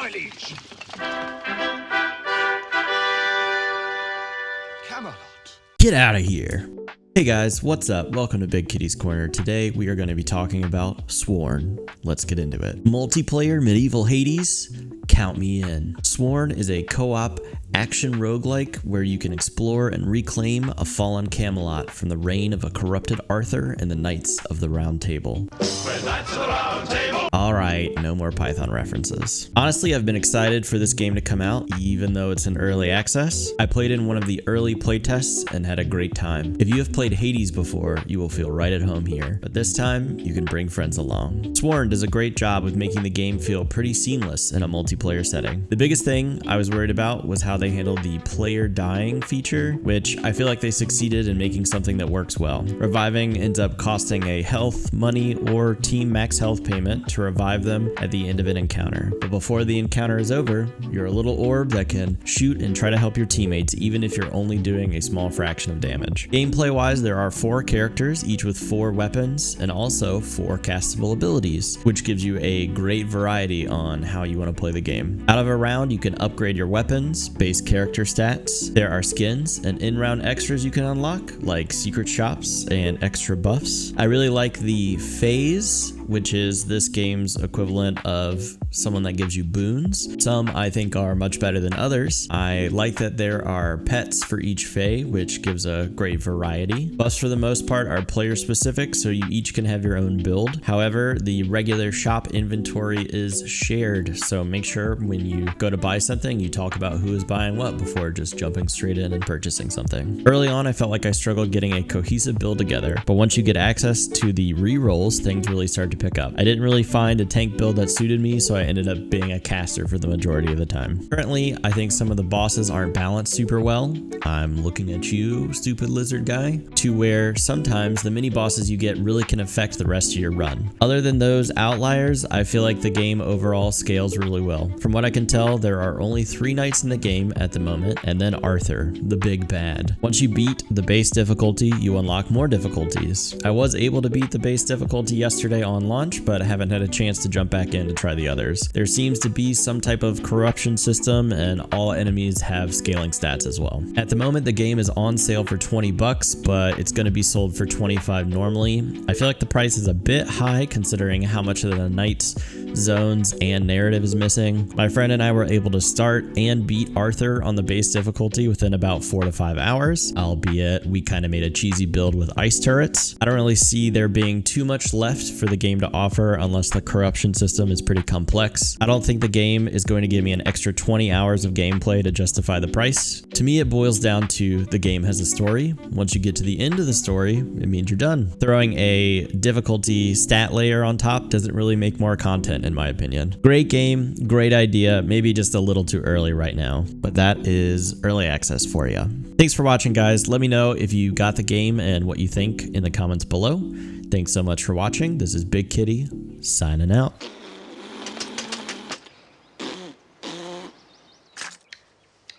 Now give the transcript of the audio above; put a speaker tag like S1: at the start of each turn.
S1: my liege. Camelot.
S2: Get out of here. Hey guys, what's up? Welcome to Big Kitty's Corner. Today we are going to be talking about Sworn. Let's get into it. Multiplayer medieval Hades? Count me in. Sworn is a co-op action roguelike where you can explore and reclaim a fallen Camelot from the reign of a corrupted Arthur and the Knights of the Round Table. Alright, no more Python references. Honestly, I've been excited for this game to come out, even though it's in early access. I played in one of the early playtests and had a great time. If you have played Hades before, you will feel right at home here, but this time, you can bring friends along. Sworn does a great job with making the game feel pretty seamless in a multiplayer setting. The biggest thing I was worried about was how they handled the player dying feature, which I feel like they succeeded in making something that works well. Reviving ends up costing a health, money, or team max health payment to revive them at the end of an encounter. But before the encounter is over, you're a little orb that can shoot and try to help your teammates even if you're only doing a small fraction of damage. Gameplay wise, there are 4 characters, each with 4 weapons and also 4 castable abilities, which gives you a great variety on how you want to play the game. Out of a round, you can upgrade your weapons, base character stats. There are skins and in-round extras you can unlock, like secret shops and extra buffs. I really like the phase, which is this game's equivalent of someone that gives you boons. Some I think are much better than others. I like that there are pets for each fae, which gives a great variety. Buffs for the most part are player specific, so you each can have your own build. However, the regular shop inventory is shared, so make sure when you go to buy something, you talk about who is buying what before just jumping straight in and purchasing something. Early on, I felt like I struggled getting a cohesive build together, but once you get access to the rerolls, things really start to pick up. I didn't really find a tank build that suited me, so I ended up being a caster for the majority of the time. Currently, I think some of the bosses aren't balanced super well. I'm looking at you, stupid lizard guy, to where sometimes the mini bosses you get really can affect the rest of your run. Other than those outliers, I feel like the game overall scales really well. From what I can tell, there are only 3 knights in the game at the moment, and then Arthur, the big bad. Once you beat the base difficulty, you unlock more difficulties. I was able to beat the base difficulty yesterday on launch, but I haven't had a chance to jump back in to try the others. There seems to be some type of corruption system, and all enemies have scaling stats as well. At the moment, the game is on sale for 20 bucks, but it's going to be sold for 25 normally. I feel like the price is a bit high considering how much of the knight's zones and narrative is missing. My friend and I were able to start and beat Arthur on the base difficulty within about 4 to 5 hours, albeit we kind of made a cheesy build with ice turrets. I don't really see there being too much left for the game to offer unless the corruption system is pretty complex. I don't think the game is going to give me an extra 20 hours of gameplay to justify the price. To me, it boils down to the game has a story. Once you get to the end of the story, it means you're done. Throwing a difficulty stat layer on top doesn't really make more content in my opinion. Great game, great idea, maybe just a little too early right now, but that is early access for you. Thanks for watching, guys. Let me know if you got the game and what you think in the comments below. Thanks so much for watching. This is Big Kitty, signing out.